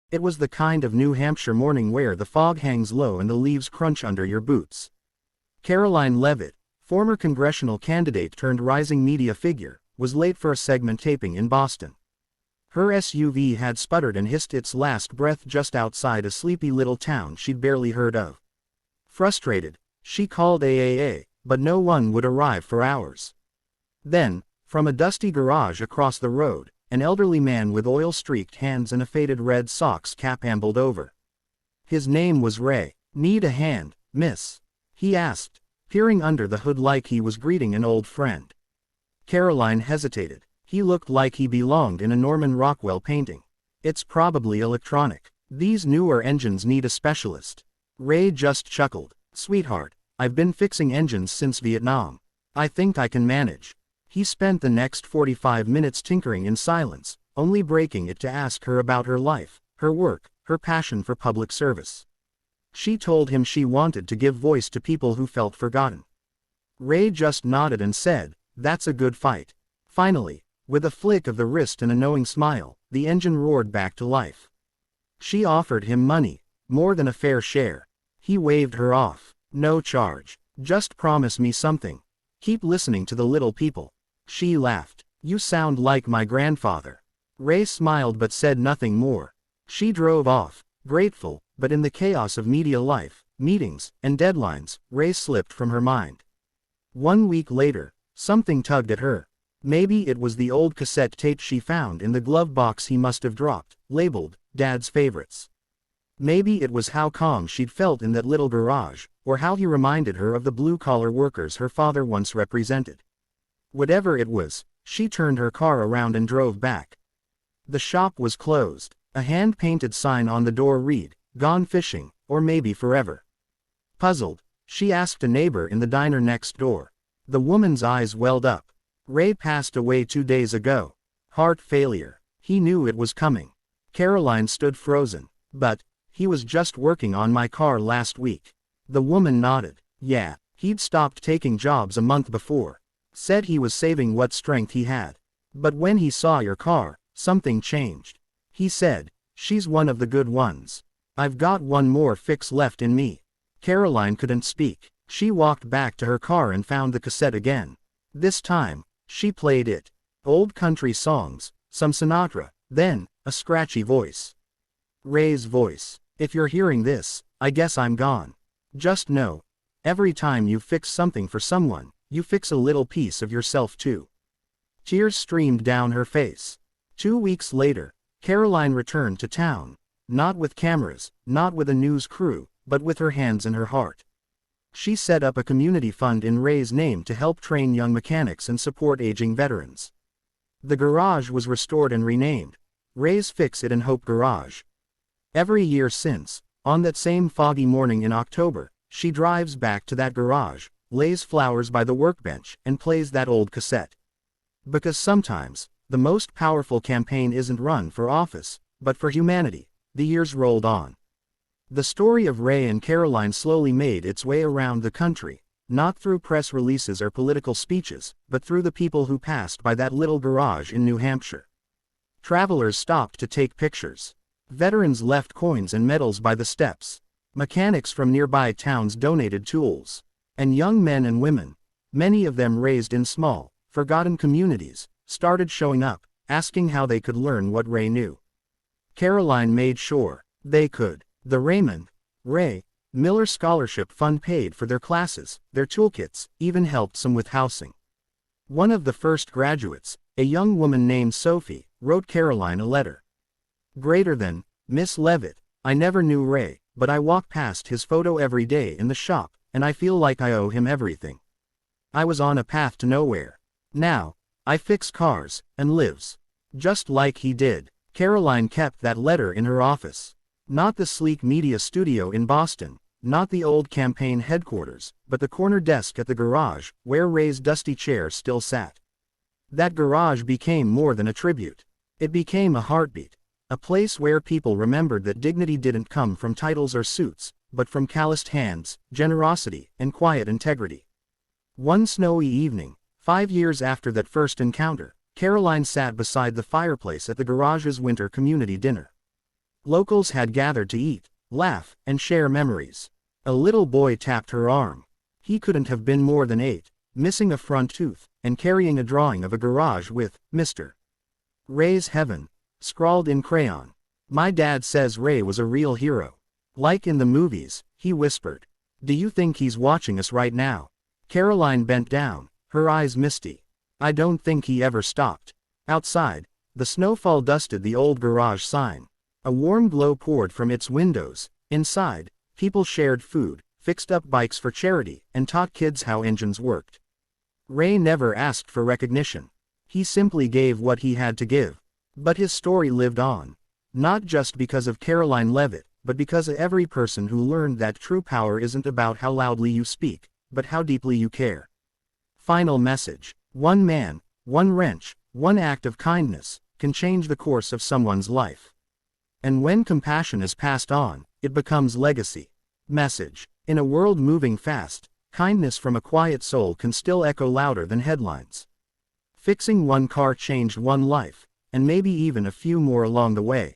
It was the kind of New Hampshire morning where the fog hangs low and the leaves crunch under your boots. Karoline Leavitt, former congressional candidate turned rising media figure, was late for a segment taping in Boston. Her SUV had sputtered and hissed its last breath just outside a sleepy little town she'd barely heard of. Frustrated, she called AAA, but no one would arrive for hours. Then, from a dusty garage across the road, an elderly man with oil-streaked hands and a faded red Sox cap ambled over. His name was Ray. "Need a hand, miss?" he asked, peering under the hood like he was greeting an old friend. Karoline hesitated. He looked like he belonged in a Norman Rockwell painting. "It's probably electronic. These newer engines need a specialist." Ray just chuckled. "Sweetheart, I've been fixing engines since Vietnam. I think I can manage." He spent the next 45 minutes tinkering in silence, only breaking it to ask her about her life, her work, her passion for public service. She told him she wanted to give voice to people who felt forgotten. Ray just nodded and said, "That's a good fight." Finally, with a flick of the wrist and a knowing smile, the engine roared back to life. She offered him money, more than a fair share. He waved her off. "No charge. Just promise me something. Keep listening to the little people." She laughed. "You sound like my grandfather." Ray smiled but said nothing more. She drove off, grateful, but in the chaos of media life, meetings, and deadlines, Ray slipped from her mind. 1 week later, something tugged at her. Maybe it was the old cassette tape she found in the glove box he must have dropped, labeled, Dad's Favorites. Maybe it was how calm she'd felt in that little garage, or how he reminded her of the blue-collar workers her father once represented. Whatever it was, she turned her car around and drove back. The shop was closed. A hand-painted sign on the door read, "Gone fishing, or maybe forever." Puzzled, she asked a neighbor in the diner next door. The woman's eyes welled up. "Ray passed away 2 days ago. Heart failure." He knew it was coming. Karoline stood frozen. "But, he was just working on my car last week." The woman nodded. "Yeah, he'd stopped taking jobs a month before. Said he was saving what strength he had. But when he saw your car, something changed. He said, 'She's one of the good ones. I've got one more fix left in me.'" Karoline couldn't speak. She walked back to her car and found the cassette again. This time, she played it. Old country songs, some Sinatra, then, a scratchy voice. Ray's voice. "If you're hearing this, I guess I'm gone. Just know, every time you fix something for someone, you fix a little piece of yourself too." Tears streamed down her face. 2 weeks later, Karoline returned to town. Not with cameras, not with a news crew, but with her hands in her heart. She set up a community fund in Ray's name to help train young mechanics and support aging veterans. The garage was restored and renamed Ray's Fix It and Hope Garage. Every year since, on that same foggy morning in October, she drives back to that garage, lays flowers by the workbench, and plays that old cassette. Because sometimes, the most powerful campaign isn't run for office, but for humanity. The years rolled on. The story of Ray and Karoline slowly made its way around the country, not through press releases or political speeches, but through the people who passed by that little garage in New Hampshire. Travelers stopped to take pictures. Veterans left coins and medals by the steps. Mechanics from nearby towns donated tools. And young men and women, many of them raised in small, forgotten communities, started showing up, asking how they could learn what Ray knew. Karoline made sure they could. The Raymond Ray Miller Scholarship Fund paid for their classes, their toolkits, even helped some with housing. One of the first graduates, a young woman named Sophie, wrote Karoline a letter. "Greater than, Miss Leavitt, I never knew Ray, but I walk past his photo every day in the shop, and I feel like I owe him everything. I was on a path to nowhere. Now, I fix cars, and lives. Just like he did." Karoline kept that letter in her office. Not the sleek media studio in Boston, not the old campaign headquarters, but the corner desk at the garage, where Ray's dusty chair still sat. That garage became more than a tribute. It became a heartbeat. A place where people remembered that dignity didn't come from titles or suits, but from calloused hands, generosity, and quiet integrity. One snowy evening, 5 years after that first encounter, Karoline sat beside the fireplace at the garage's winter community dinner. Locals had gathered to eat, laugh, and share memories. A little boy tapped her arm. He couldn't have been more than 8, missing a front tooth, and carrying a drawing of a garage with Mr. Ray's Heaven scrawled in crayon. My dad says Ray was a real hero. Like in the movies, he whispered. Do you think he's watching us right now? Karoline bent down, her eyes misty. I don't think he ever stopped. Outside, the snowfall dusted the old garage sign. A warm glow poured from its windows. Inside, people shared food, fixed up bikes for charity, and taught kids how engines worked. Ray never asked for recognition. He simply gave what he had to give. But his story lived on. Not just because of Karoline Leavitt, but because of every person who learned that true power isn't about how loudly you speak, but how deeply you care. Final message. One man, one wrench, one act of kindness, can change the course of someone's life. And when compassion is passed on, it becomes legacy. Message. In a world moving fast, kindness from a quiet soul can still echo louder than headlines. Fixing one car changed one life, and maybe even a few more along the way.